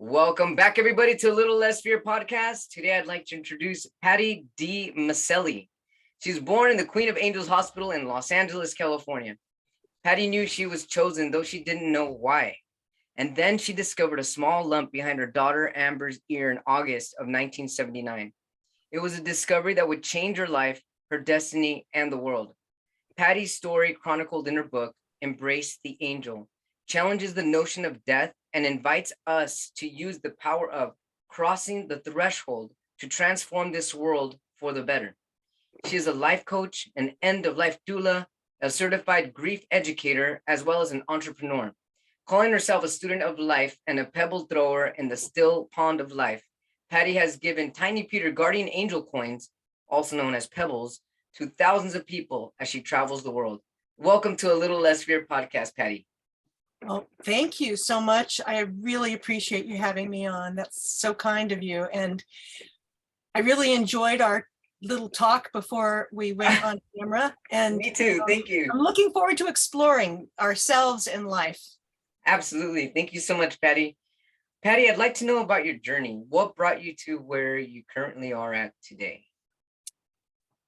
Welcome back, everybody, to A Little Less Fear podcast. Today, I'd like to introduce Patti D. Micelli. She was born in the Queen of Angels Hospital in Los Angeles, California. Patti knew she was chosen, though she didn't know why. And then she discovered a small lump behind her daughter Amber's ear in August of 1979. It was a discovery that would change her life, her destiny, and the world. Patti's story, chronicled in her book, Embrace the Angel, challenges the notion of death and invites us to use the power of crossing the threshold to transform this world for the better. She is a life coach, an end-of-life doula, a certified grief educator, as well as an entrepreneur. Calling herself a student of life and a pebble thrower in the still pond of life, Patti has given tiny pewter guardian angel coins, also known as pebbles, to thousands of people as she travels the world. Welcome to A Little Less Fear podcast, Patti. Well, thank you so much. I really appreciate you having me on. That's so kind of you. And I really enjoyed our little talk before we went on camera. And me too. Thank you. I'm looking forward to exploring ourselves in life. Absolutely. Thank you so much, Patti. Patti, I'd like to know about your journey. What brought you to where you currently are at today?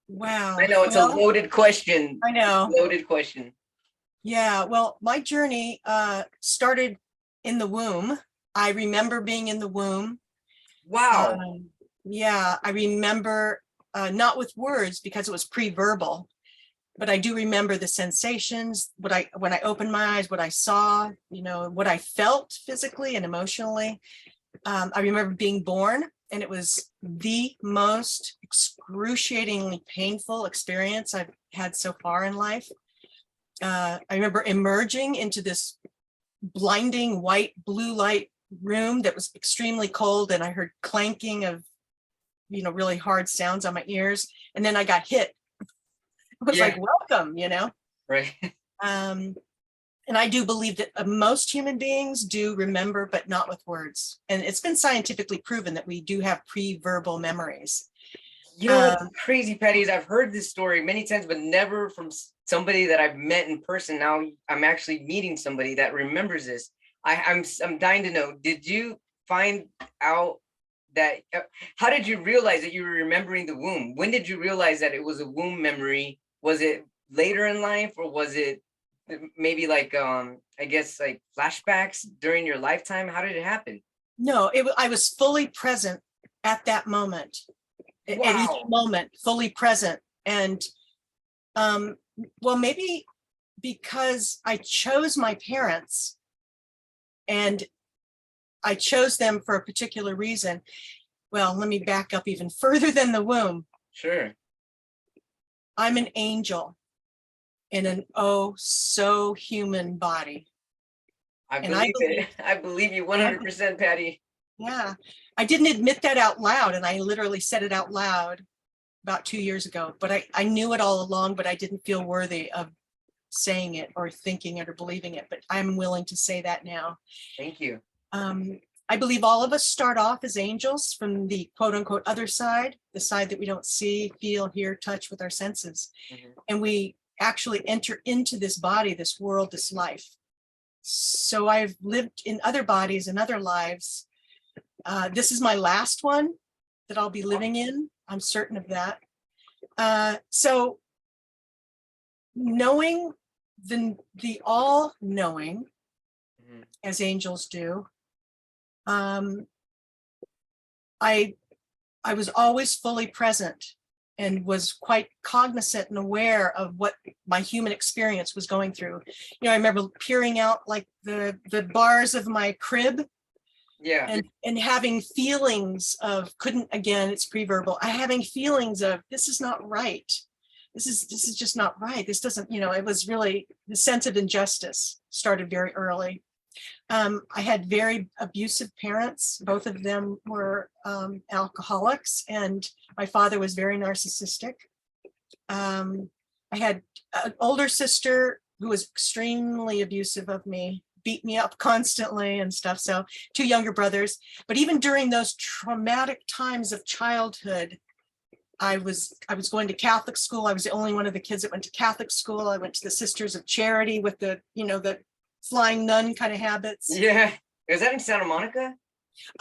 Wow. I know it's a loaded question. I know. Loaded question. Yeah, well, my journey started in the womb. I remember being in the womb. Wow. Yeah, I remember not with words because it was pre-verbal, but I do remember the sensations, when I opened my eyes, what I saw, what I felt physically and emotionally. I remember being born, and it was the most excruciatingly painful experience I've had so far in life. I remember emerging into this blinding white blue light room that was extremely cold, and I heard clanking of, really hard sounds on my ears. And then I got hit. It was like, welcome, Right. And I do believe that most human beings do remember, but not with words. And it's been scientifically proven that we do have pre-verbal memories. What's crazy, Patti, is I've heard this story many times, but never from somebody that I've met in person. Now I'm actually meeting somebody that remembers this. I'm dying to know, did you find out that, how did you realize that you were remembering the womb? When did you realize that it was a womb memory? Was it later in life, or was it maybe like, I guess like flashbacks during your lifetime? How did it happen? No, I was fully present at that moment. Wow. At each moment, fully present. And well, maybe because I chose my parents, and I chose them for a particular reason. Well, let me back up even further than the womb. Sure. I'm an angel in an so human body. I believe you 100%, Patti. Yeah, I didn't admit that out loud, and I literally said it out loud about 2 years ago, but I knew it all along, but I didn't feel worthy of saying it or thinking it or believing it, but I'm willing to say that now. Thank you. I believe all of us start off as angels from the quote unquote other side, the side that we don't see, feel, hear, touch with our senses. Mm-hmm. And we actually enter into this body, this world, this life. So I've lived in other bodies and other lives. This is my last one that I'll be living in. I'm certain of that. So knowing the all-knowing, mm-hmm. as angels do, I was always fully present and was quite cognizant and aware of what my human experience was going through. I remember peering out like the bars of my crib. Yeah. And having feelings of, it's pre-verbal, having feelings of, this is not right. This is just not right. This doesn't, it was really, the sense of injustice started very early. I had very abusive parents. Both of them were alcoholics, and my father was very narcissistic. I had an older sister who was extremely abusive of me, beat me up constantly and stuff. So 2 younger brothers. But even during those traumatic times of childhood, I was going to Catholic school. I was the only one of the kids that went to Catholic school. I went to the Sisters of Charity with the flying nun kind of habits. Yeah. Is that in Santa Monica?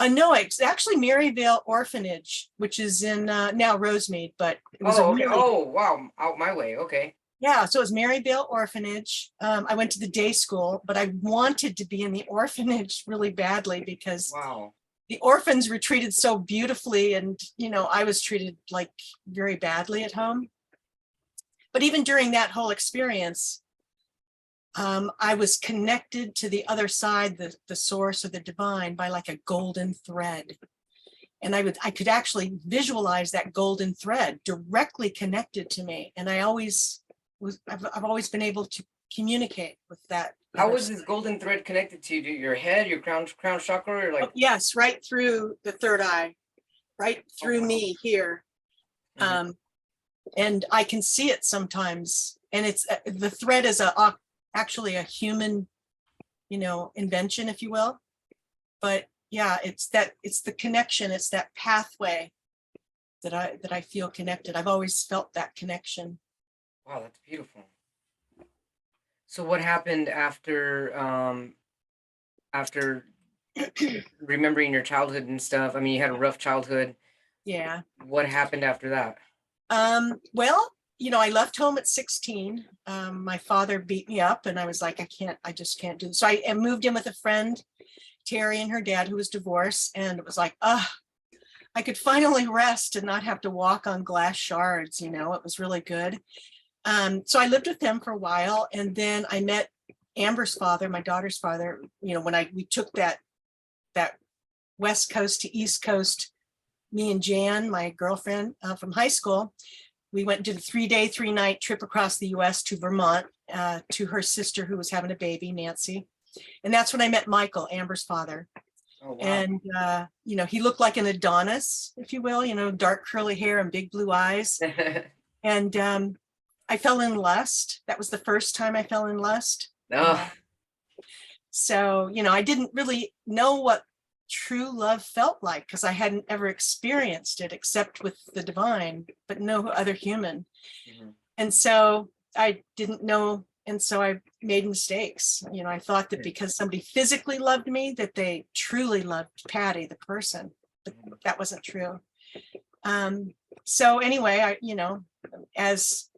No, it's actually Maryvale Orphanage, which is in now Rosemead, but it was a Oh, okay. really, Oh, wow. Out my way. Okay. yeah, so it was Maryvale Orphanage. I went to the day school, but I wanted to be in the orphanage really badly because Wow. the orphans were treated so beautifully, and I was treated like very badly at home. But even during that whole experience, I was connected to the other side, the source or the divine, by like a golden thread. And I could actually visualize that golden thread directly connected to me. And I've always been able to communicate with that. How was this golden thread connected to you? Your head, your crown chakra, or like? Oh, yes, right through the third eye, right through wow. me here. Mhm. And I can see it sometimes. And it's the thread is actually a human, invention, if you will. But yeah, it's the connection, it's that pathway that I feel connected. I've always felt that connection. Wow, that's beautiful. So what happened after remembering your childhood and stuff? I mean, you had a rough childhood. Yeah. What happened after that? Well, I left home at 16. My father beat me up and I was like, I just can't do this. So I moved in with a friend, Terry, and her dad, who was divorced. And it was like, I could finally rest and not have to walk on glass shards. It was really good. So I lived with them for a while, and then I met Amber's father, my daughter's father, when we took that West Coast to East Coast, me and Jan, my girlfriend from high school, we went and did a 3-day, 3-night trip across the US to Vermont to her sister who was having a baby, Nancy. And that's when I met Michael, Amber's father. Oh, wow. And, he looked like an Adonis, if you will, dark curly hair and big blue eyes. And I fell in lust. That was the first time I fell in lust. Oh, So, I didn't really know what true love felt like because I hadn't ever experienced it except with the divine, but no other human. mhm. And so I didn't know. And so I made mistakes. I thought that because somebody physically loved me, that they truly loved Patti, the person, but that wasn't true. So anyway, as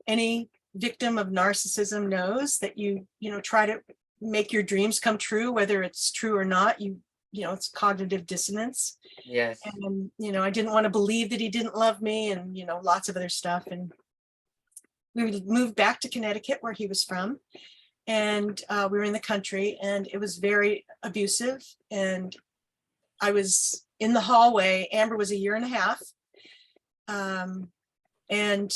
any victim of narcissism knows, that you try to make your dreams come true, whether it's true or not. It's cognitive dissonance. Yes. And I didn't want to believe that he didn't love me, and lots of other stuff. And we moved back to Connecticut, where he was from, and we were in the country, and it was very abusive. And I was in the hallway. Amber was 1.5 years. And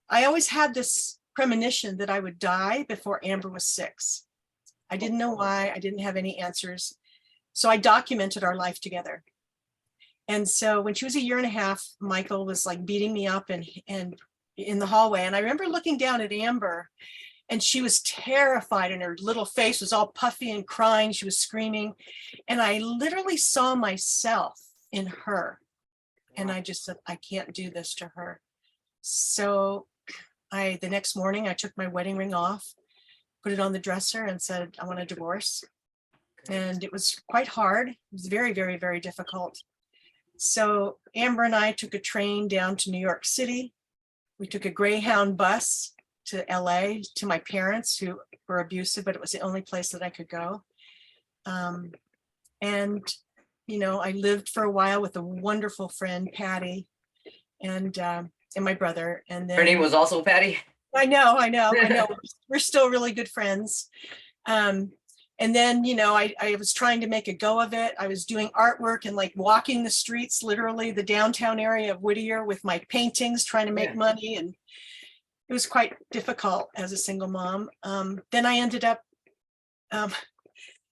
I always had this premonition that I would die before Amber was 6. I didn't know why. I didn't have any answers. So I documented our life together. And so when she was 1.5 years, Michael was like beating me up and in the hallway. And I remember looking down at Amber, and she was terrified, and her little face was all puffy and crying. She was screaming. And I literally saw myself in her. And I just said, I can't do this to her. So the next morning, I took my wedding ring off, put it on the dresser, and said, I want a divorce. And it was quite hard. It was very, very, very difficult. So Amber and I took a train down to New York City. We took a Greyhound bus to LA to my parents, who were abusive, but it was the only place that I could go. And I lived for a while with a wonderful friend, Patti, and my brother. And then Her name was also Patti. I know. We're still really good friends. And then, I was trying to make a go of it. I was doing artwork and like walking the streets, literally the downtown area of Whittier, with my paintings, trying to make money. And it was quite difficult as a single mom. Then I ended up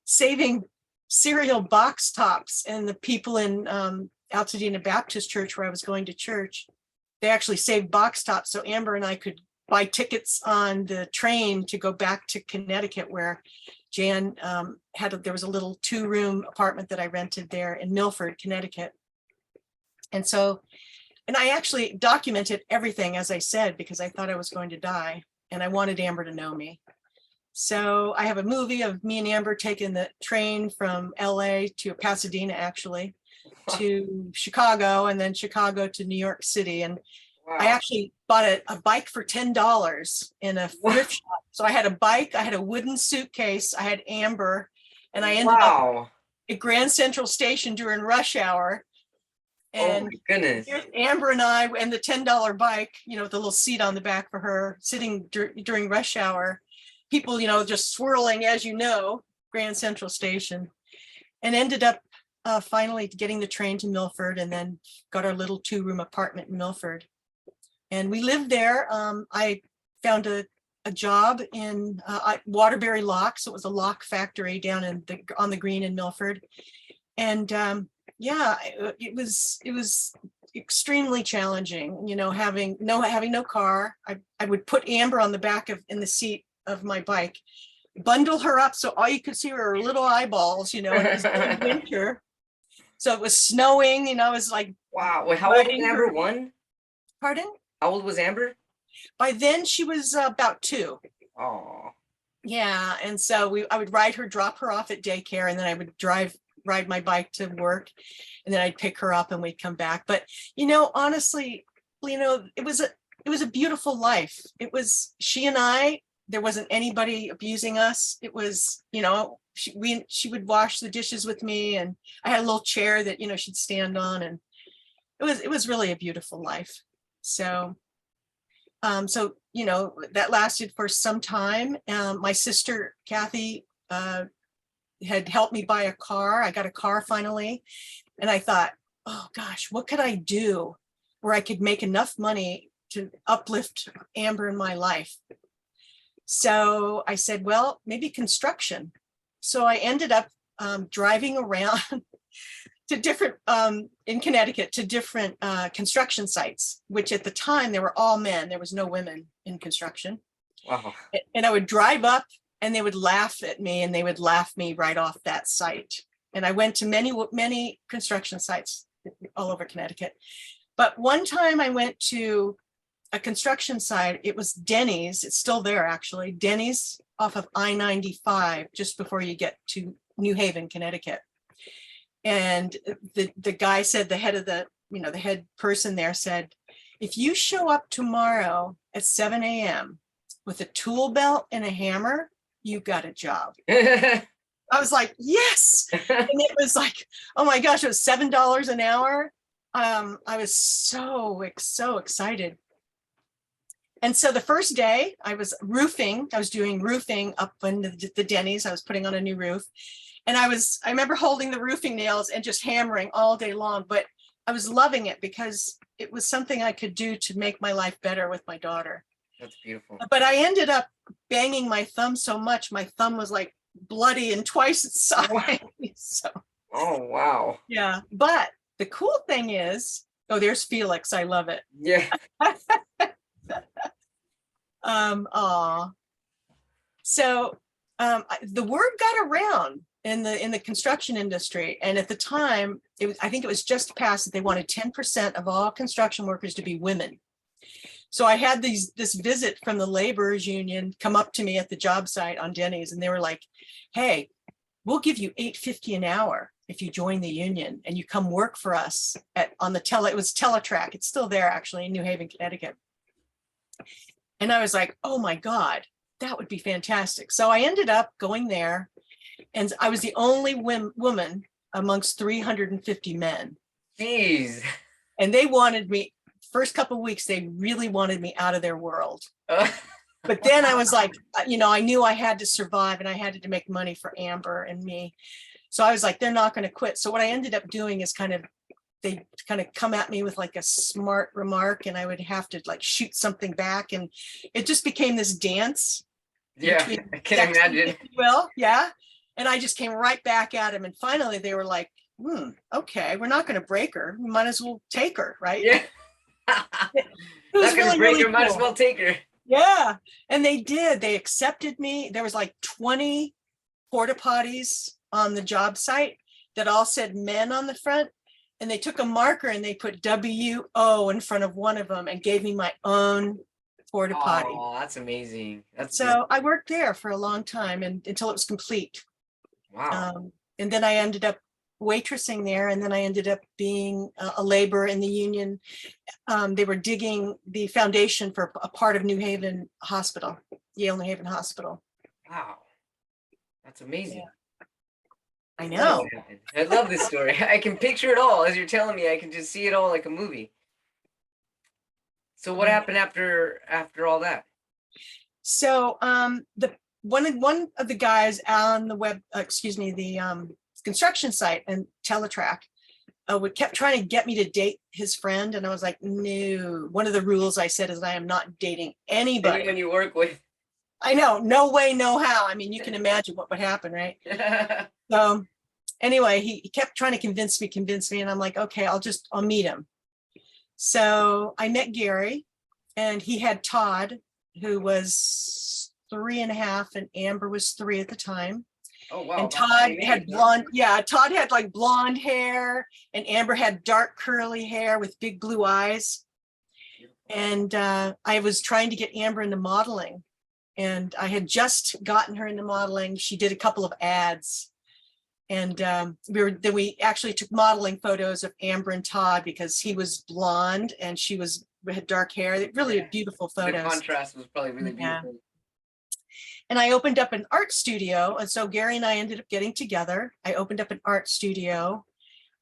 saving cereal box tops, and the people in Altadena Baptist Church, where I was going to church, they actually saved box tops so Amber and I could buy tickets on the train to go back to Connecticut, where Jan there was a little 2-room apartment that I rented there in Milford, Connecticut. And I actually documented everything, as I said, because I thought I was going to die and I wanted Amber to know me. So I have a movie of me and Amber taking the train from LA to Pasadena, actually, to Chicago, and then Chicago to New York City. And I Wow. actually bought a bike for $10 in a thrift shop. So I had a bike, I had a wooden suitcase, I had Amber, and I ended up Wow. at Grand Central Station during rush hour. Oh And my goodness. here's Amber and I and the $10 bike, with the little seat on the back for her, sitting during rush hour. People, just swirling, as Grand Central Station, and ended up finally getting the train to Milford, and then got our little 2-room apartment in Milford. And we lived there. I found a job in Waterbury Locks. It was a lock factory down on the green in Milford. And yeah, it was extremely challenging, having no car. I would put Amber on the back in the seat of my bike, bundle her up so all you could see were her little eyeballs, and it was winter. So it was snowing, it was like, Wow. Wait, how old was Amber? her. 1? Pardon? How old was Amber? By then she was about 2. Oh. Yeah. And so I would drop her off at daycare, and then I would ride my bike to work, and then I'd pick her up and we'd come back. But, honestly, it was a beautiful life. It was she and I. There wasn't anybody abusing us. It was, she would wash the dishes with me, and I had a little chair that, she'd stand on, and it was really a beautiful life. So, that lasted for some time. My sister, Kathy, had helped me buy a car. I got a car finally. And I thought, oh gosh, what could I do where I could make enough money to uplift Amber in my life? So I said, well, maybe construction. So I ended up driving around to different, in Connecticut, to different construction sites, which at the time, they were all men. There was no women in construction. Wow. And I would drive up, and they would laugh at me, and they would laugh me right off that site. And I went to many construction sites all over Connecticut. But one time I went to a construction site. It was Denny's. It's still there, actually. Denny's off of I-95, just before you get to New Haven, Connecticut. And the guy said, the head person there said, if you show up tomorrow at 7 a.m. with a tool belt and a hammer, you got a job. I was like, yes. And it was like, oh my gosh, it was $7 an hour. I was so excited. And so the first day I was doing roofing up in the Denny's. I was putting on a new roof. And I remember holding the roofing nails and just hammering all day long, but I was loving it because it was something I could do to make my life better with my daughter. That's beautiful. But I ended up banging my thumb so much, my thumb was like bloody and twice its size. So, oh, wow. Yeah. But the cool thing is, oh, there's Felix. I love it. Yeah. So the word got around in the construction industry. And at the time, I think it was just passed that they wanted 10% of all construction workers to be women. So I had this visit from the laborers union come up to me at the job site on Denny's, and they were like, hey, we'll give you $8.50 an hour if you join the union and you come work for us it was Teletrack. It's still there, actually, in New Haven, Connecticut. And I was like, oh my God, that would be fantastic. So I ended up going there, and I was the only woman amongst 350 men. Jeez. And they wanted me, first couple of weeks, they really wanted me out of their world. But then I was like, I knew I had to survive, and I had to make money for Amber and me. So I was like, they're not going to quit. So what I ended up doing is they come at me with like a smart remark, and I would have to like shoot something back. And it just became this dance. Yeah, I can imagine. Well, yeah. And I just came right back at him. And finally they were like, okay, we're not going to break her. We might as well take her, right? Yeah. Not going to break her, might as well take her. Yeah. And they did. They accepted me. There was like 20 porta potties on the job site that all said men on the front. And they took a marker and they put WO in front of one of them and gave me my own porta potty. Oh, that's amazing. That's So I worked there for a long time and until it was complete. wow. And then I ended up waitressing there, and then I ended up being a laborer in the union. They were digging the foundation for a part of New Haven Hospital, Yale New Haven Hospital. Wow. That's amazing. I Nice. know. I love this story. I can picture it all as you're telling me. I can just see it all like a movie. So what happened after all that? So the one of the guys on the the construction site and Teletrack kept trying to get me to date his friend, and I was like, no. One of the rules I said is I am not dating anybody. Anyone you work with. I know, no way, no how. I mean, you can imagine what would happen, right? So anyway, he kept trying to convince me, and I'm like, okay, I'll meet him. So I met Gary, and he had Todd, who was 3.5, and Amber was 3 at the time. Oh wow. And Todd had blonde, Todd had like blonde hair, and Amber had dark curly hair with big blue eyes. And I was trying to get Amber into modeling, and I had just gotten her into modeling. She did a couple of ads, and we actually took modeling photos of Amber and Todd because he was blonde and she had dark hair. Really beautiful photos. The contrast was probably really beautiful. And I opened up an art studio, and so Gary and I ended up getting together. I opened up an art studio.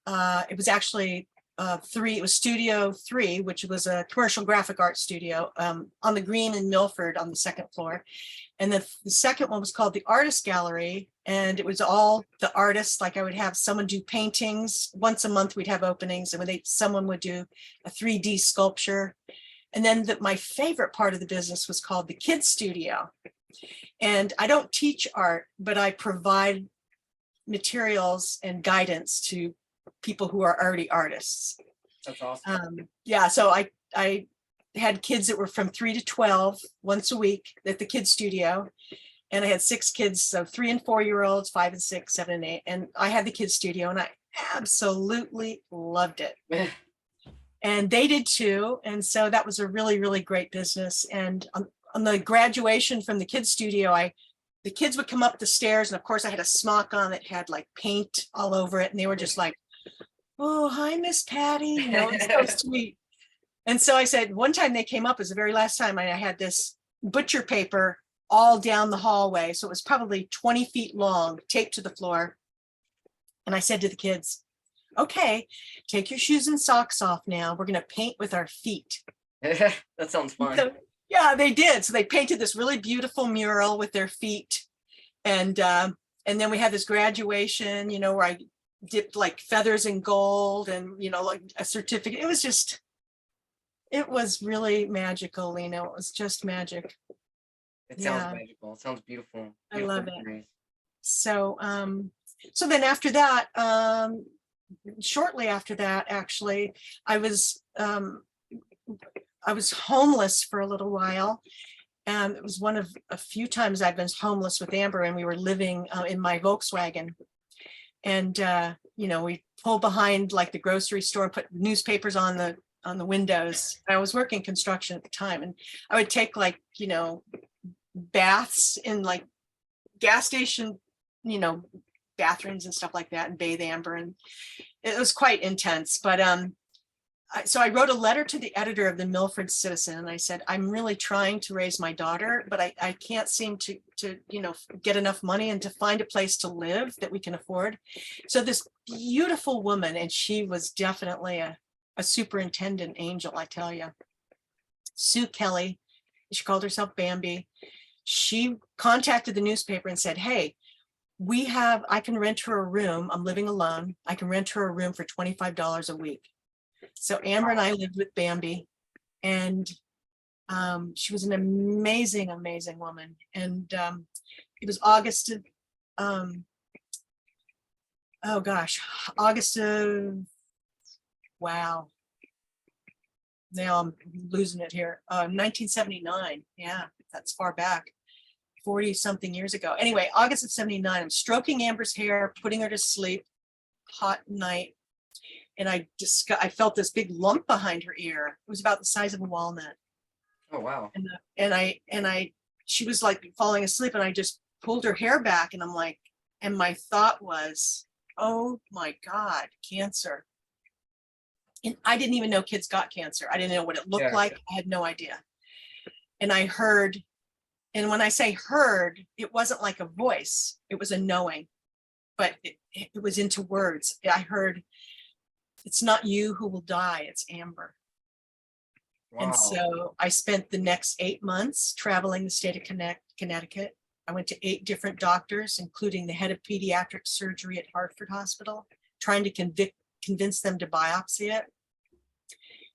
It was actually it was Studio 3, which was a commercial graphic art studio on the Green in Milford on the 2nd floor. And the second one was called the Artist Gallery, and it was all the artists. Like I would have someone do paintings. Once a month we'd have openings, and someone would do a 3D sculpture. And then my favorite part of the business was called the Kids Studio. And I don't teach art, but I provide materials and guidance to people who are already artists. That's awesome. So I had kids that were from 3 to 12 once a week at the Kids Studio. And I had 6 kids, so 3 and 4-year-olds, 5 and 6, 7 and 8. And I had the Kids Studio, and I absolutely loved it. And they did too. And so that was a really, really great business. And on the graduation from the Kids Studio, the kids would come up the stairs, and of course I had a smock on that had like paint all over it, and they were just like, oh, hi, Miss Patti, it's so sweet. And so I said, one time they came up, it was the very last time, I had this butcher paper all down the hallway, so it was probably 20 feet long, taped to the floor. And I said to the kids, okay, take your shoes and socks off now, we're gonna paint with our feet. That sounds fun. So, yeah, they did. So they painted this really beautiful mural with their feet. And then we had this graduation, where I dipped like feathers in gold and, like a certificate. It was really magical, Lena. It was just magic. It sounds magical. It sounds beautiful. I love it. So, so then after that, shortly after that, actually, I was homeless for a little while. And it was one of a few times I've been homeless with Amber, and we were living in my Volkswagen. And, we pulled behind like the grocery store, put newspapers on the windows. I was working construction at the time, and I would take like, baths in like gas station, bathrooms and stuff like that, and bathe Amber. And it was quite intense, but, so I wrote a letter to the editor of the Milford Citizen, and I said, I'm really trying to raise my daughter, but I can't seem to get enough money and to find a place to live that we can afford. So this beautiful woman, and she was definitely a superintendent angel, I tell you, Sue Kelly, she called herself Bambi. She contacted the newspaper and said, hey, I can rent her a room. I'm living alone. I can rent her a room for $25 a week. So Amber and I lived with Bambi, and she was an amazing, amazing woman. And it was August of, wow. Now I'm losing it here. 1979. Yeah, that's far back. 40 something years ago. Anyway, August of 79, I'm stroking Amber's hair, putting her to sleep, hot night. And I felt this big lump behind her ear. It was about the size of a walnut. Oh, wow. And she was like falling asleep, and I just pulled her hair back, and I'm like, and my thought was, oh my God, cancer. And I didn't even know kids got cancer. I didn't know what it looked Yeah. like. I had no idea. And I heard, and when I say heard, it wasn't like a voice, it was a knowing, but it was into words. I heard, it's not you who will die, it's Amber. And Wow. so I spent the next 8 months traveling the state of Connecticut. I went to 8 different doctors, including the head of pediatric surgery at Hartford Hospital, trying to convince them to biopsy it.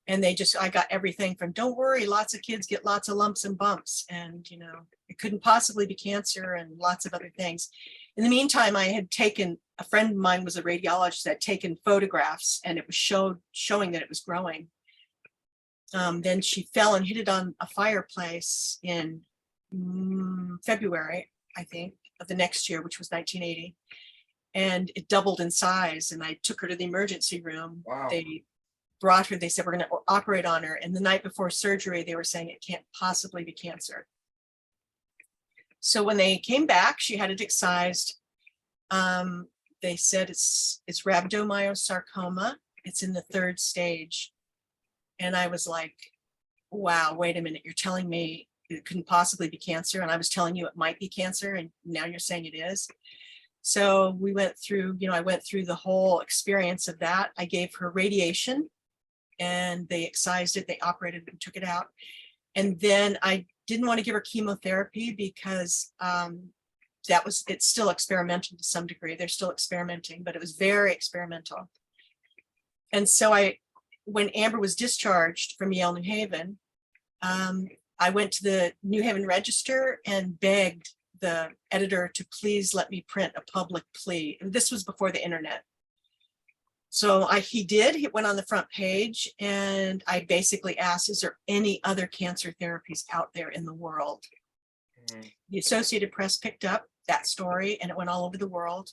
And I got everything from, don't worry, lots of kids get lots of lumps and bumps, and it couldn't possibly be cancer, and lots of other things. In the meantime, I had taken, a friend of mine was a radiologist that had taken photographs, and it was showing that it was growing. Then she fell and hit it on a fireplace in February, I think, of the next year, which was 1980. And it doubled in size. And I took her to the emergency room. Wow. They brought her, they said, we're going to operate on her. And the night before surgery, they were saying it can't possibly be cancer. So when they came back, she had it excised. They said it's rhabdomyosarcoma. It's in the 3rd stage. And I was like, wow, wait a minute, you're telling me it couldn't possibly be cancer, and I was telling you it might be cancer, and now you're saying it is. So we went through, I went through the whole experience of that. I gave her radiation, and they excised it, they operated and took it out. And then I didn't want to give her chemotherapy because it's still experimental to some degree. They're still experimenting, but it was very experimental. And so when Amber was discharged from Yale New Haven, I went to the New Haven Register and begged the editor to please let me print a public plea. And this was before the internet. So he went on the front page, and I basically asked, is there any other cancer therapies out there in the world? Mm-hmm. The Associated Press picked up that story, and it went all over the world.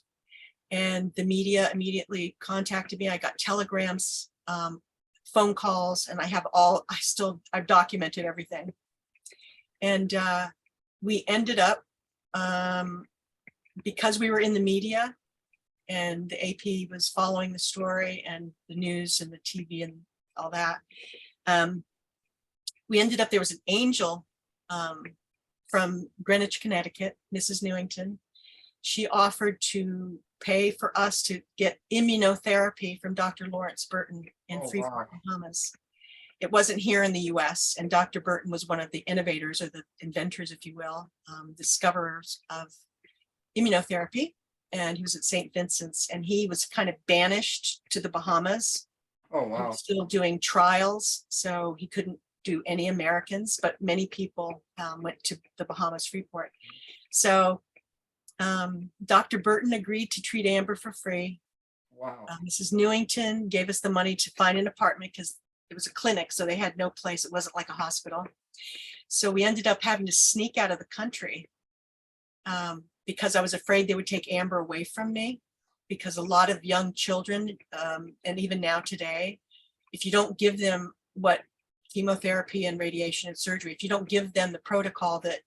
And the media immediately contacted me. I got telegrams, phone calls, and I've documented everything. And we ended up, because we were in the media and the AP was following the story, and the news and the TV and all that, we ended up, there was an angel from Greenwich, Connecticut, Mrs. Newington. She offered to pay for us to get immunotherapy from Dr. Lawrence Burton in Freeport, Bahamas. It wasn't here in the US, and Dr. Burton was one of the innovators, or the inventors, if you will, discoverers of immunotherapy. And he was at St. Vincent's, and he was kind of banished to the Bahamas. Oh, wow. He was still doing trials, so he couldn't do any Americans, but many people went to the Bahamas, Freeport. So Dr. Burton agreed to treat Amber for free. Wow. Mrs. Newington gave us the money to find an apartment, because it was a clinic, so they had no place. It wasn't like a hospital. So we ended up having to sneak out of the country because I was afraid they would take Amber away from me, because a lot of young children, and even now today, if you don't give them what chemotherapy and radiation and surgery, if you don't give them the protocol that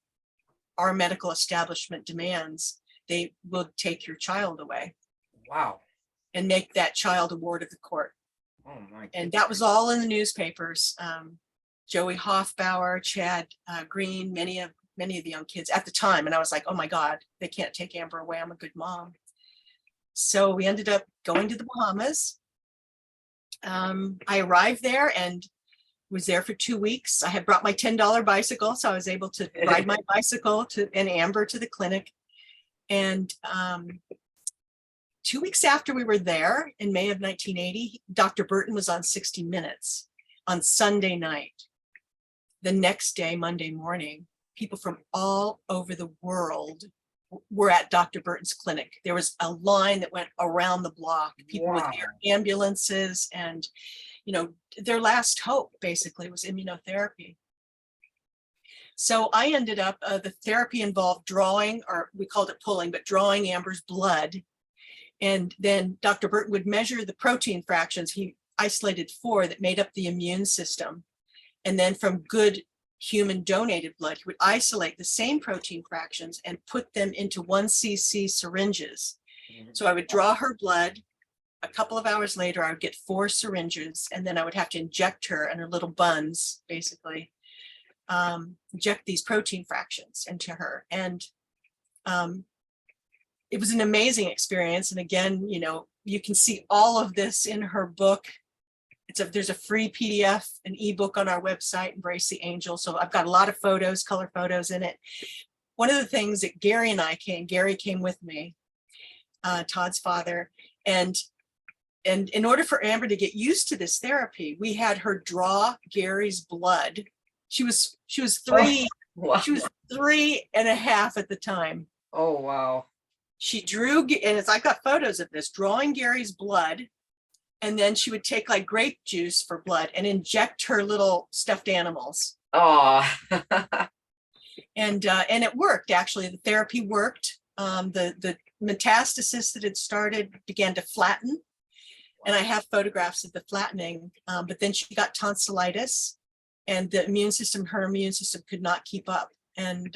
our medical establishment demands, they will take your child away. Wow. And make that child a ward of the court. Oh my. And that was all in the newspapers. Joey Hoffbauer, Chad Green, many of the young kids at the time. And I was like, oh my God, they can't take Amber away. I'm a good mom. So we ended up going to the Bahamas. I arrived there and was there for 2 weeks. I had brought my $10 bicycle, so I was able to ride my bicycle and Amber to the clinic. And 2 weeks after we were there, in May of 1980, Dr. Burton was on 60 Minutes on Sunday night. The next day, Monday morning, people from all over the world were at Dr. Burton's clinic. There was a line that went around the block, people with air ambulances, and their last hope basically was immunotherapy. So I ended up, the therapy involved drawing, or we called it pulling, but drawing Amber's blood. And then Dr. Burton would measure the protein fractions. He isolated 4 that made up the immune system. And then from good human donated blood. He would isolate the same protein fractions and put them into 1 cc syringes. So I would draw her blood. A couple of hours later, I would get 4 syringes, and then I would have to inject her in her little buns, basically, inject these protein fractions into her. And it was an amazing experience. And again, you know, you can see all of this in her book. There's a free PDF, an ebook on our website, Embrace the Angel. So I've got a lot of photos, color photos in it. One of the things that Gary came with me, Todd's father, and in order for Amber to get used to this therapy, we had her draw Gary's blood. She was 3, Wow. she was 3.5 at the time. Oh, wow. She drew, and I've got photos of this, drawing Gary's blood. And then she would take like grape juice for blood and inject her little stuffed animals. Oh. And it worked, actually. The therapy worked. The metastasis that had started began to flatten. And I have photographs of the flattening. But then she got tonsillitis, and her immune system could not keep up. And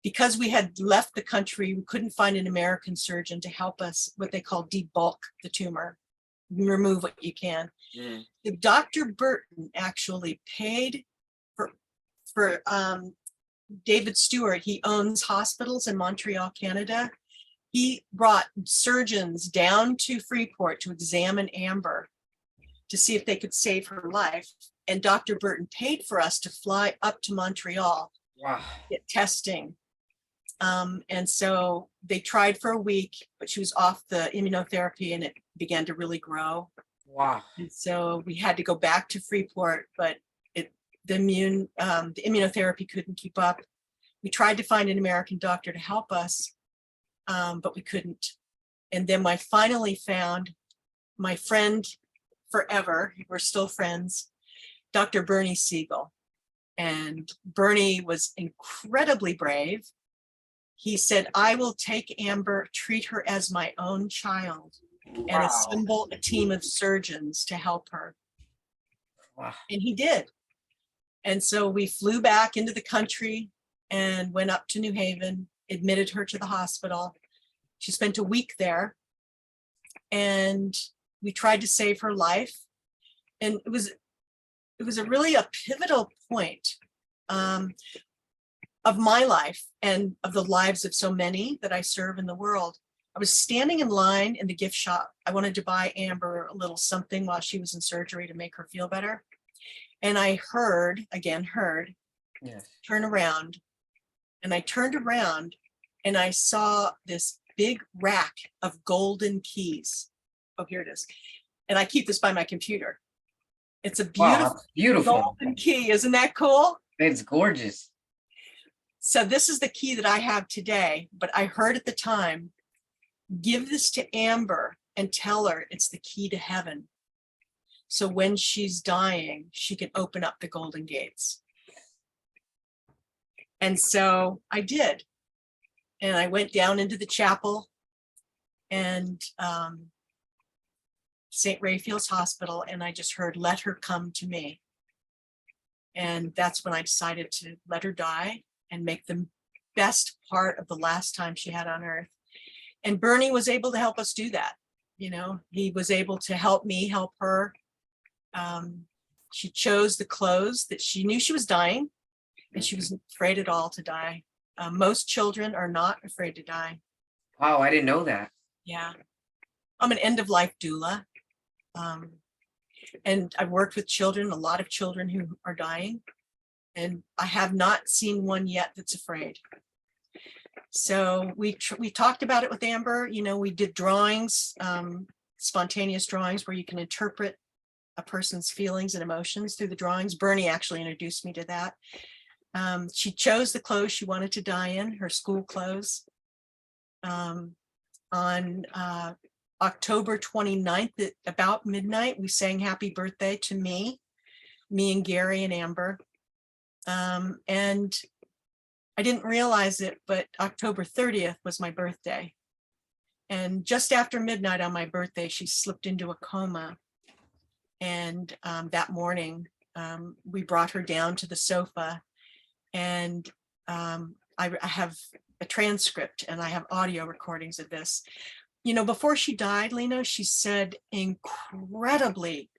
because we had left the country, we couldn't find an American surgeon to help us, what they call debulk the tumor, remove what you can. The Dr. Burton actually paid for David Stewart. He owns hospitals in Montreal, Canada. He brought surgeons down to Freeport to examine Amber to see if they could save her life. And Dr. Burton paid for us to fly up to Montreal, Wow. get testing. And so they tried for a week, but she was off the immunotherapy and it began to really grow. Wow. And so we had to go back to Freeport, but the immunotherapy couldn't keep up. We tried to find an American doctor to help us, but we couldn't. And then I finally found my friend forever, we're still friends, Dr. Bernie Siegel. And Bernie was incredibly brave. He said, I will take Amber, treat her as my own child, and assemble a team of surgeons to help her. Wow. And he did. And so we flew back into the country and went up to New Haven, admitted her to the hospital. She spent a week there, and we tried to save her life. And it was really a pivotal point of my life and of the lives of so many that I serve in the world. I was standing in line in the gift shop. I wanted to buy Amber a little something while she was in surgery to make her feel better. And I heard, Yes. turn around. And I turned around and I saw this big rack of golden keys. Oh, here it is. And I keep this by my computer. It's a Beautiful golden key. Isn't that cool? It's gorgeous. So this is the key that I have today, but I heard at the time, give this to Amber and tell her it's the key to heaven. So when she's dying, she can open up the golden gates. And so I did. And I went down into the chapel and St. Raphael's Hospital, and I just heard, let her come to me. And that's when I decided to let her die and make the best part of the last time she had on earth. And Bernie was able to help us do that. You know, he was able to help me help her. She chose the clothes that she knew she was dying, and she wasn't afraid at all to die. Most children are not afraid to die. Wow, I didn't know that. Yeah. I'm an end-of-life doula. And I've worked with children, a lot of children who are dying, and I have not seen one yet that's afraid. So we talked about it with Amber. You know, we did drawings, spontaneous drawings where you can interpret a person's feelings and emotions through the drawings. Bernie actually introduced me to that. She chose the clothes she wanted to die in, her school clothes. On October 29th at about midnight, we sang happy birthday to me and Gary and Amber. And I didn't realize it, but October 30th was my birthday. And just after midnight on my birthday, she slipped into a coma. And that morning, we brought her down to the sofa, and I have a transcript and I have audio recordings of this. You know, before she died, Lena, she said incredibly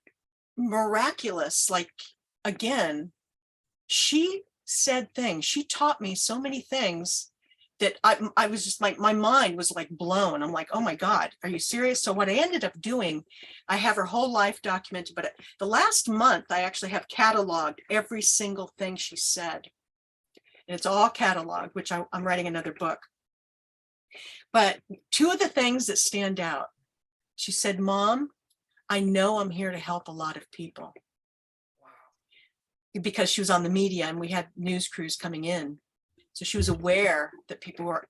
miraculous, like, again, she said things, she taught me so many things that I was just like, my mind was like blown. I'm like, oh my God, are you serious? So what I ended up doing, I have her whole life documented, but the last month I actually have cataloged every single thing she said. And it's all cataloged, which I'm writing another book. But two of the things that stand out, she said, Mom, I know I'm here to help a lot of people. Wow. Because she was on the media and we had news crews coming in. So she was aware that people were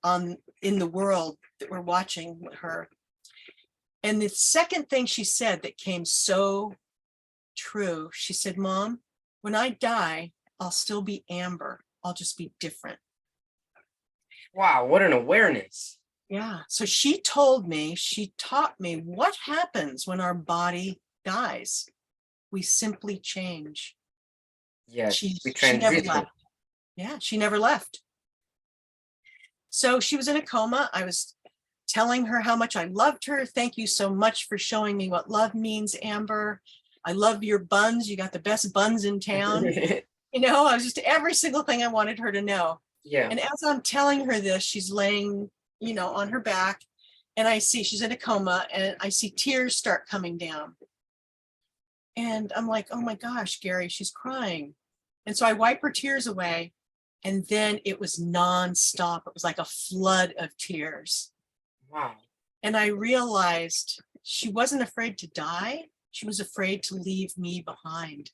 in the world that were watching her. And the second thing she said that came so true, she said, Mom, when I die, I'll still be Amber. I'll just be different. Wow, what an awareness. Yeah. So she taught me what happens when our body dies. We simply change. Yes, She we never transition. left. Yeah, she never left. So she was in a coma. I was telling her how much I loved her. Thank you so much for showing me what love means, Amber. I love your buns. You got the best buns in town. You know, I was just every single thing I wanted her to know. Yeah. And as I'm telling her this, she's laying, you know, on her back, and I see she's in a coma, and I see tears start coming down. And I'm like, oh my gosh, Gary, she's crying. And so I wipe her tears away. And then it was nonstop. It was like a flood of tears. Wow. And I realized she wasn't afraid to die. She was afraid to leave me behind.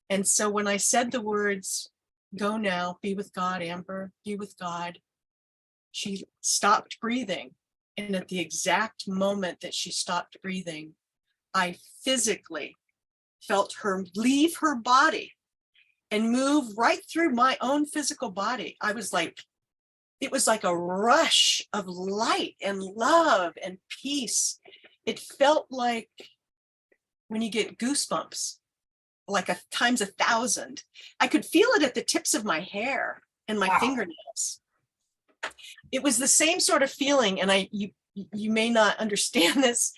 And so when I said the words, go now, be with God, Amber, be with God, she stopped breathing. And at the exact moment that she stopped breathing, I physically felt her leave her body and move right through my own physical body. I was like, it was like a rush of light and love and peace. It felt like when you get goosebumps, like times 1,000. I could feel it at the tips of my hair and my fingernails. It was the same sort of feeling, and you may not understand this.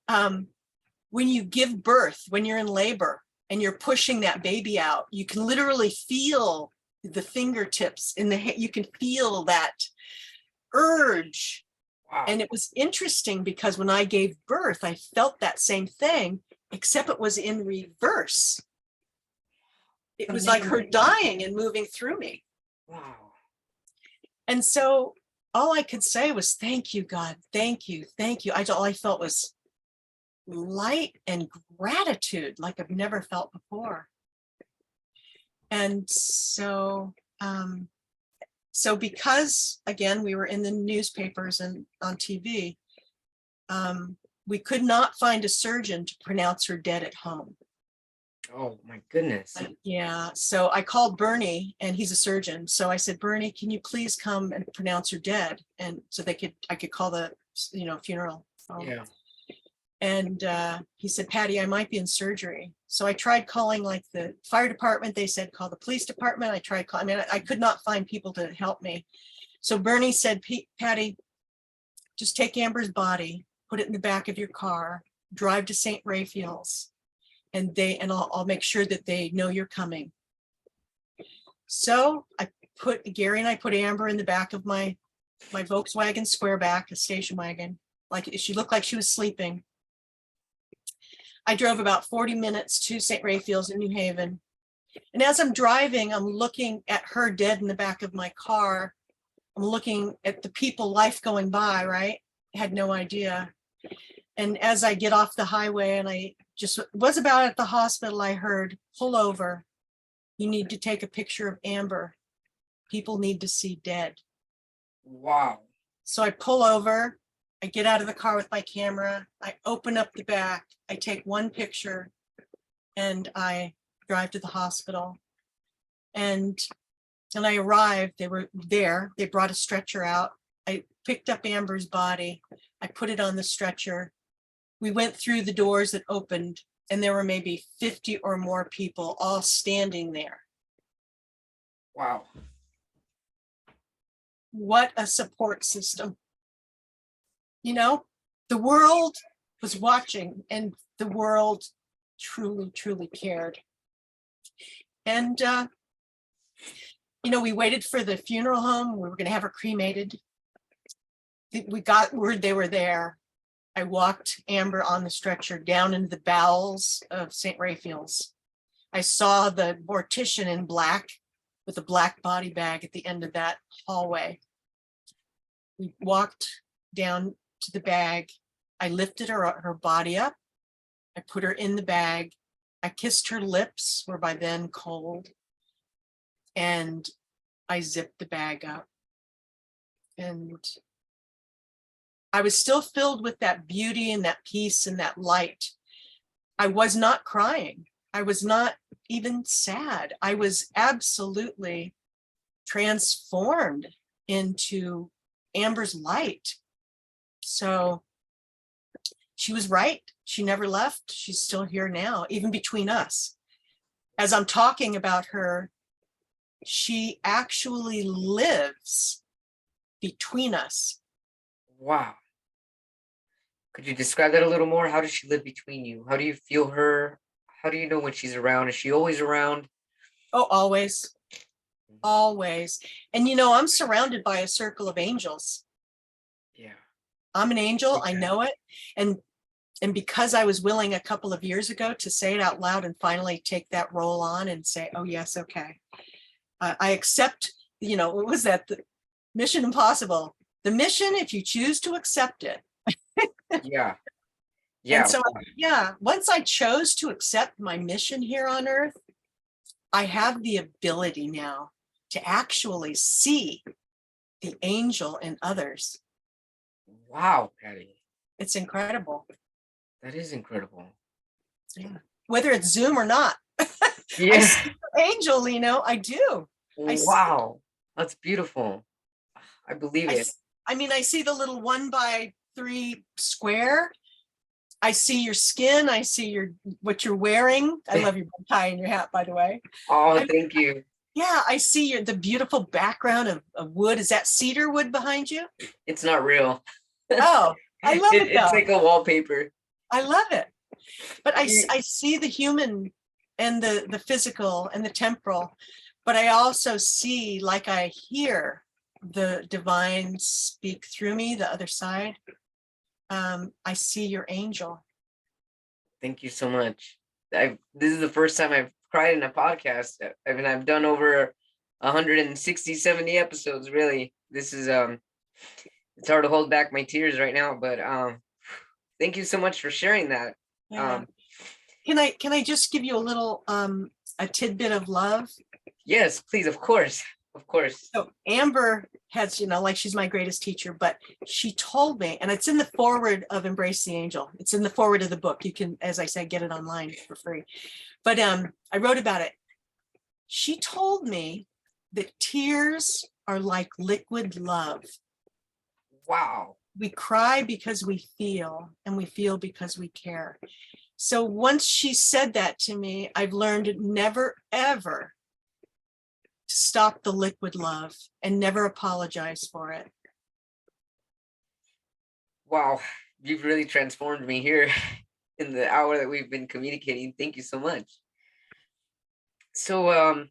When you give birth, when you're in labor and you're pushing that baby out, you can literally feel the fingertips in the head. You can feel that urge. Wow. And it was interesting because when I gave birth, I felt that same thing, except it was in reverse. It was like her dying and moving through me. Wow. And so all I could say was, thank you, God. Thank you. Thank you. All I felt was light and gratitude like I've never felt before. And so, because, again, we were in the newspapers and on TV, we could not find a surgeon to pronounce her dead at home. Oh my goodness. Yeah. So I called Bernie, and he's a surgeon. So I said, Bernie, can you please come and pronounce her dead? And so I could call the, funeral. Yeah. And he said, Patti, I might be in surgery. So I tried calling like the fire department. They said, call the police department. I tried calling, I could not find people to help me. So Bernie said, Patti, just take Amber's body, put it in the back of your car, drive to St. Raphael's, and I'll make sure that they know you're coming. So Gary and I put Amber in the back of my Volkswagen Squareback, a station wagon. Like, she looked like she was sleeping. I drove about 40 minutes to St. Raphael's in New Haven. And as I'm driving, I'm looking at her dead in the back of my car. I'm looking at the people, life going by, right? I had no idea. And as I get off the highway and I just was about at the hospital, I heard, pull over. You need to take a picture of Amber. People need to see dead. Wow. So I pull over. I get out of the car with my camera. I open up the back. I take one picture and I drive to the hospital. And when I arrived, they were there. They brought a stretcher out. I picked up Amber's body. I put it on the stretcher. We went through the doors that opened, and there were maybe 50 or more people all standing there. Wow. What a support system. You know, the world was watching, and the world truly, truly cared. And, you know, we waited for the funeral home. We were going to have her cremated. We got word they were there. I walked Amber on the stretcher down into the bowels of St. Raphael's. I saw the mortician in black with a black body bag at the end of that hallway. We walked down to the bag. I lifted her body up. I put her in the bag. I kissed her lips, were by then cold. And I zipped the bag up. And I was still filled with that beauty and that peace and that light. I was not crying. I was not even sad. I was absolutely transformed into Amber's light. So she was right. She never left. She's still here now, even between us. As I'm talking about her, she actually lives between us. Wow. Could you describe that a little more? How does she live between you? How do you feel her? How do you know when she's around? Is she always around? Oh, always. Always. And you know, I'm surrounded by a circle of angels. Yeah. I'm an angel. Okay. I know it. And because I was willing a couple of years ago to say it out loud and finally take that role on and say, oh yes, okay. I accept, you know, what was that? The Mission Impossible. The mission, if you choose to accept it. Yeah. Yeah. And so, yeah, once I chose to accept my mission here on earth, I have the ability now to actually see the angel in others. Wow, Patti. It's incredible. That is incredible. Yeah. Whether it's Zoom or not. Yeah. I see the angel, you know, I do. Wow. That's beautiful. I believe it. I mean, I see the little 1x3 square. I see your skin. I see what you're wearing. I love your tie and your hat, by the way. Oh, thank you. Yeah, I see the beautiful background of wood. Is that cedar wood behind you? It's not real. Oh, I love it though. It's like a wallpaper. I love it. But I see the human and the physical and the temporal, but I also see, like I hear the divine speak through me, the other side. I see your angel. Thank you so much. This is the first time I've cried in a podcast. I mean, I've done over 160, 70 episodes, really. This is, it's hard to hold back my tears right now, but thank you so much for sharing that. Yeah. Can I just give you a little, a tidbit of love? Yes, please, of course. Of course. So Amber has, you know, like she's my greatest teacher, but she told me, and it's in the foreword of Embrace the Angel. It's in the foreword of the book. You can, as I said, get it online for free. But I wrote about it. She told me that tears are like liquid love. Wow. We cry because we feel, and we feel because we care. So once she said that to me, I've learned never, ever stop the liquid love and never apologize for it. Wow, you've really transformed me here in the hour that we've been communicating. Thank you so much. So it's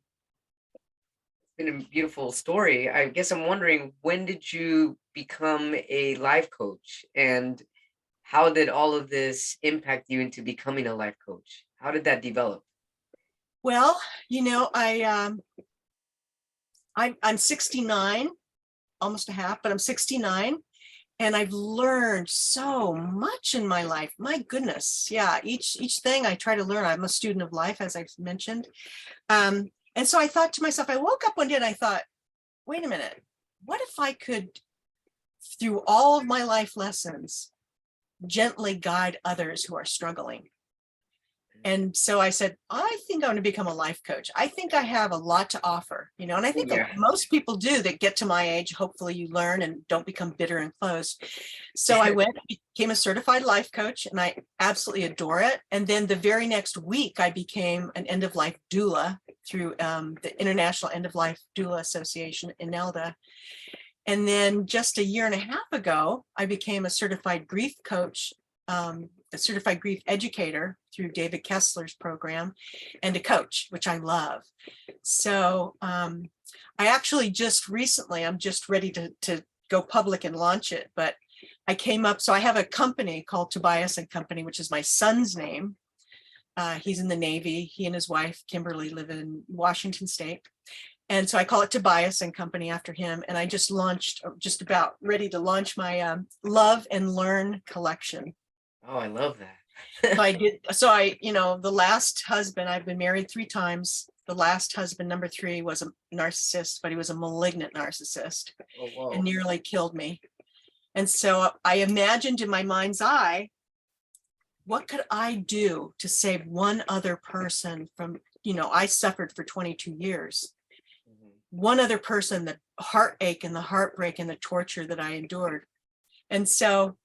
been a beautiful story. I guess I'm wondering, when did you become a life coach, and how did all of this impact you into becoming a life coach? How did that develop? Well, you know, I'm 69, almost a half, but I'm 69, and I've learned so much in my life. My goodness, yeah. Each thing I try to learn. I'm a student of life, as I've mentioned, and so I thought to myself. I woke up one day and I thought, wait a minute, what if I could, through all of my life lessons, gently guide others who are struggling? And so I said, I think I'm going to become a life coach. I think I have a lot to offer, and I think Yeah. most people do that get to my age. Hopefully you learn and don't become bitter and closed. So I went, became a certified life coach, and I absolutely adore it. And then the very next week, I became an end-of-life doula through the International End-of-Life Doula Association in Nelda. And then just a year and a half ago, I became a certified grief coach, a certified grief educator through David Kessler's program, and a coach, which I love. So I actually just recently, I'm just ready to go public and launch it, but I came up, so I have a company called Tobias and Company, which is my son's name. He's in the Navy. He and his wife, Kimberly, live in Washington State. And so I call it Tobias and Company after him. And I just launched, just about ready to launch my Love and Learn collection. Oh, I love that. The last husband, I've been married 3 times. The last husband, number 3, was a narcissist, but he was a malignant narcissist and nearly killed me. And so I imagined in my mind's eye, what could I do to save one other person from, I suffered for 22 years. One other person, the heartache and the heartbreak and the torture that I endured. And so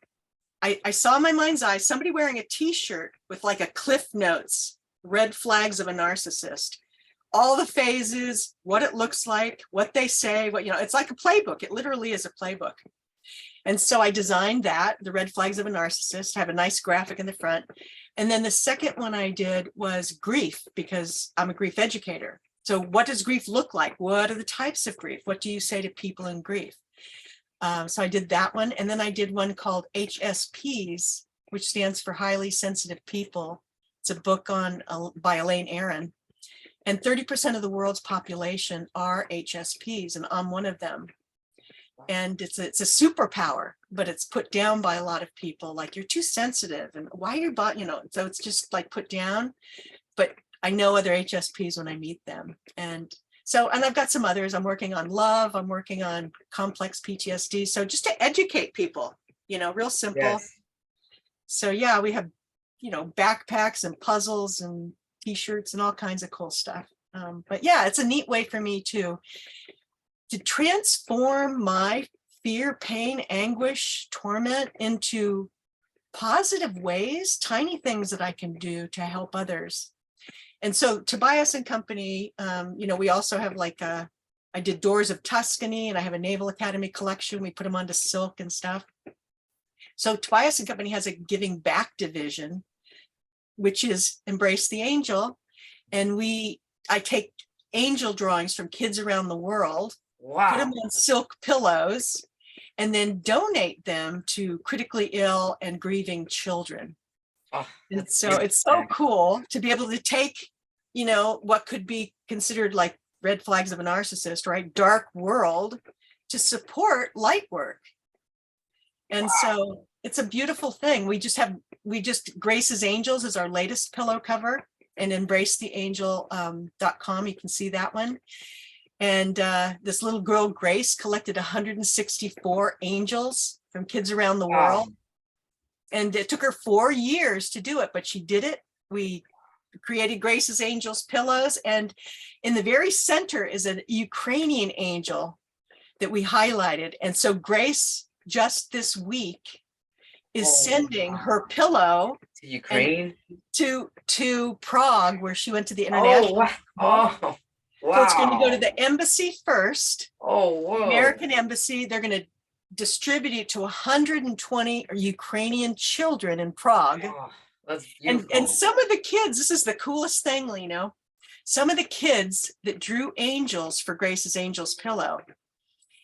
I saw in my mind's eye somebody wearing a t-shirt with like a Cliff Notes, red flags of a narcissist, all the phases, what it looks like, what they say, it's like a playbook. It literally is a playbook. And so I designed that, the red flags of a narcissist, have a nice graphic in the front. And then the second one I did was grief, because I'm a grief educator. So what does grief look like? What are the types of grief? What do you say to people in grief? So I did that one. And then I did one called HSPs, which stands for Highly Sensitive People. It's a book by Elaine Aron. And 30% of the world's population are HSPs, and I'm one of them. And it's a superpower, but it's put down by a lot of people. Like, you're too sensitive, and why your body, so it's just like put down. But I know other HSPs when I meet them. And I've got some others. I'm working on love. I'm working on complex PTSD. So just to educate people, real simple. Yes. So yeah, we have, backpacks and puzzles and t-shirts and all kinds of cool stuff. But yeah, it's a neat way for me to transform my fear, pain, anguish, torment into positive ways, tiny things that I can do to help others. And so Tobias and Company, we also have I did Doors of Tuscany, and I have a Naval Academy collection. We put them onto silk and stuff. So Tobias and Company has a giving back division, which is Embrace the Angel. And I take angel drawings from kids around the world, put them on silk pillows, and then donate them to critically ill and grieving children. And so it's so cool to be able to take, what could be considered like red flags of a narcissist, right? Dark world, to support light work. And so it's a beautiful thing. We just Grace's Angels is our latest pillow cover, and embracetheangel.com. You can see that one. And this little girl, Grace, collected 164 angels from kids around the world. And it took her 4 years to do it, but she did it. We created Grace's Angels pillows. And in the very center is a Ukrainian angel that we highlighted. And so Grace, just this week, is sending her pillow to Ukraine, to Prague, where she went to the international. Wow. So it's going to go to the embassy first. Whoa. American embassy. They're going to distribute it to 120 Ukrainian children in Prague. That's beautiful. And some of the kids, this is the coolest thing, Lino. Some of the kids that drew angels for Grace's Angels pillow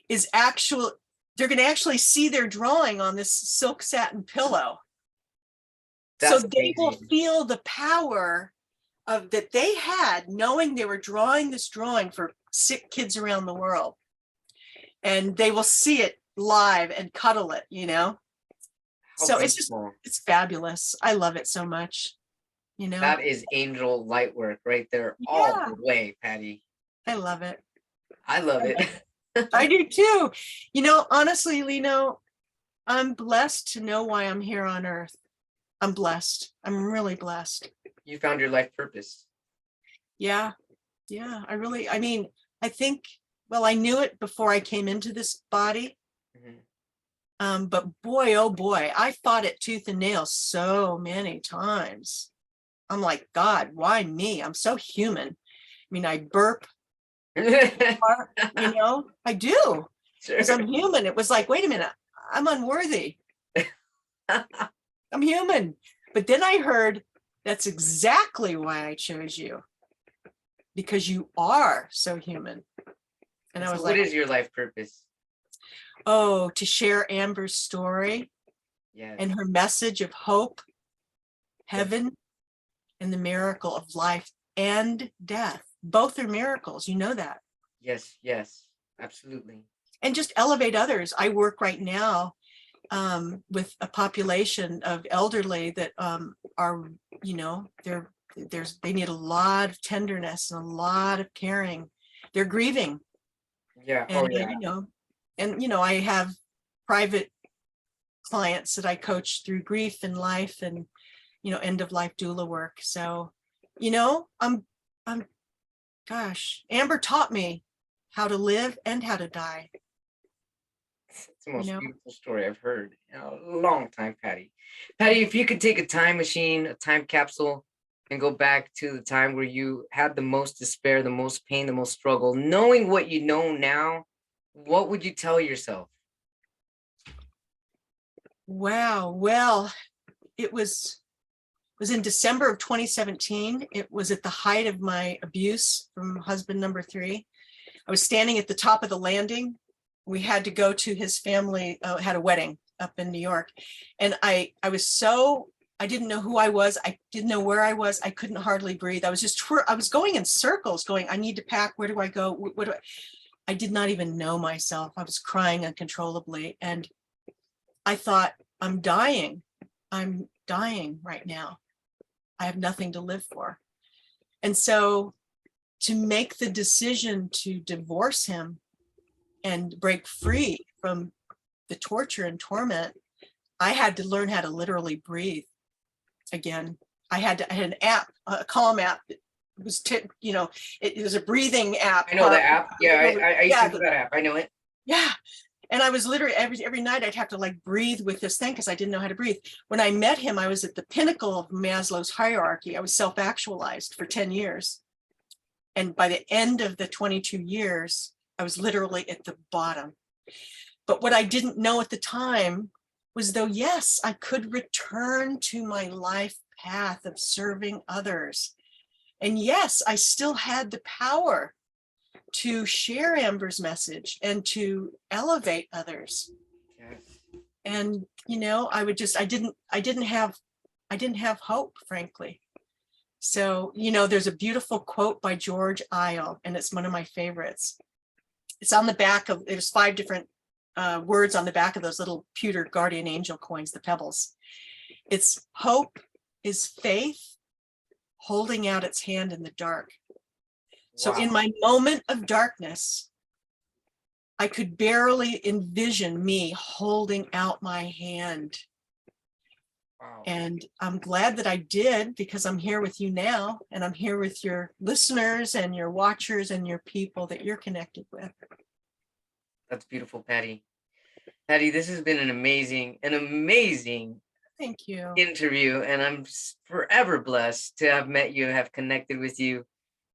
they're going to actually see their drawing on this silk satin pillow. So they will feel the power that they had, knowing they were drawing this drawing for sick kids around the world. And they will see it live and cuddle it, So it's fabulous. I love it so much, That is angel light work right there, all the way, Patti. I love it. I love it. I do too. Honestly, Lino, I'm blessed to know why I'm here on earth. I'm blessed. I'm really blessed. You found your life purpose. Yeah. Yeah. I mean, I think, well, I knew it before I came into this body. But boy, oh boy, I fought it tooth and nail so many times. I'm like, God, why me? I'm so human. I mean, I burp, you know, I do. Sure. Because I'm human. It was like, wait a minute, I'm unworthy. I'm human. But then I heard, that's exactly why I chose you. Because you are so human. And I was like, what is your life purpose? oh, to share Amber's story. Yes. And her message of hope, heaven, and the miracle of life and death. Both are miracles. You know that. Yes, yes, absolutely. And just elevate others. I work right now with a population of elderly that are, you know, they need a lot of tenderness and a lot of caring. They're grieving. Yeah. And, Oh, yeah. you know, I have private clients that I coach through grief and life and, you know, end-of-life doula work. So, you know, gosh, Amber taught me how to live and how to die. It's the most beautiful story I've heard in a long time, Patti. Patti, if you could take a time machine, a time capsule, and go back to the time where you had the most despair, the most pain, the most struggle, knowing what you know now, what would you tell yourself? Wow. Well, it was in December of 2017. It was at the height of my abuse from husband number 3. I was standing at the top of the landing. We had to go to his family, had a wedding up in New York. And I didn't know who I was. I didn't know where I was. I couldn't hardly breathe. I was going in circles going, I need to pack. Where do I go? I did not even know myself. I was crying uncontrollably. And I thought, I'm dying. I'm dying right now. I have nothing to live for. And so to make the decision to divorce him and break free from the torture and torment, I had to learn how to literally breathe again. I had an app, a Calm app. It was, it was a breathing app. I know the app. Yeah, I used to do that app. I know it. Yeah. And I was literally every night I'd have to like breathe with this thing because I didn't know how to breathe. When I met him, I was at the pinnacle of Maslow's hierarchy. I was self-actualized for 10 years. And by the end of the 22 years, I was literally at the bottom. But what I didn't know at the time was, though, yes, I could return to my life path of serving others. And yes, I still had the power to share Amber's message and to elevate others. Yes. And, you know, I didn't have hope, frankly. So, you know, there's a beautiful quote by George Isle, and it's one of my favorites. It's on the back of, there's 5 different words on the back of those little pewter guardian angel coins, the Pebbles. It's hope is faith holding out its hand in the dark. So in my moment of darkness, I could barely envision me holding out my hand. Wow. And I'm glad that I did, because I'm here with you now, and I'm here with your listeners and your watchers and your people that you're connected with. That's beautiful, Patti. Patti, this has been an amazing Thank you. Interview, and I'm forever blessed to have met you, have connected with you.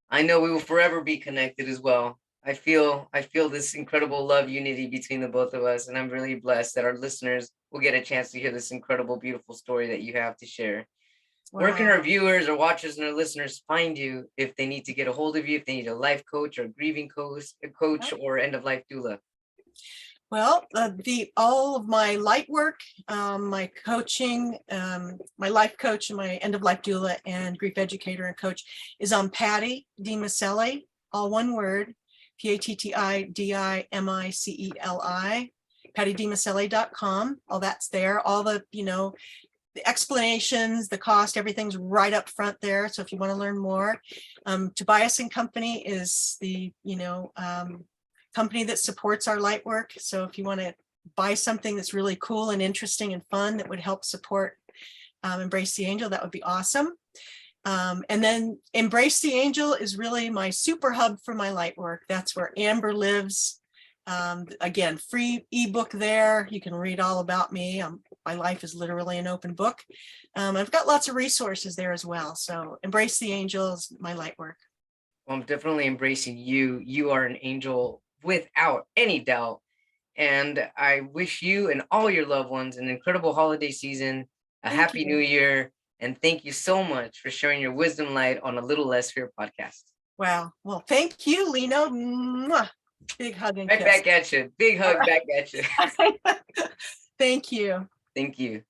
I know we will forever be connected as well. I feel this incredible love, unity between the both of us, and I'm really blessed that our listeners will get a chance to hear this incredible, beautiful story that you have to share. Wow. Where can our viewers or watchers and our listeners find you if they need to get a hold of you, if they need a life coach or a grieving coach or end-of-life doula? Well, all of my light work, my coaching, my life coach and my end-of-life doula and grief educator and coach is on Patti D. Micelli, all one word, PattiDimiceli, PattiDmicelli.com. All that's there. All the, the explanations, the cost, everything's right up front there. So if you want to learn more, Tobias and Company is the, company that supports our light work. So if you want to buy something that's really cool and interesting and fun that would help support Embrace the Angel, that would be awesome. And then Embrace the Angel is really my super hub for my light work. That's where Amber lives. Again, free ebook there. You can read all about me. My life is literally an open book. I've got lots of resources there as well. So Embrace the Angel is my light work. Well, I'm definitely embracing you. You are an angel without any doubt. And I wish you and all your loved ones an incredible holiday season, a Thank happy you. new year. And thank you so much for sharing your wisdom light on A Little Less Fear podcast. Wow. Well, thank you, Lino. Mwah. Big hug and Right kiss. back at you. Big hug back at you. Thank you. Thank you.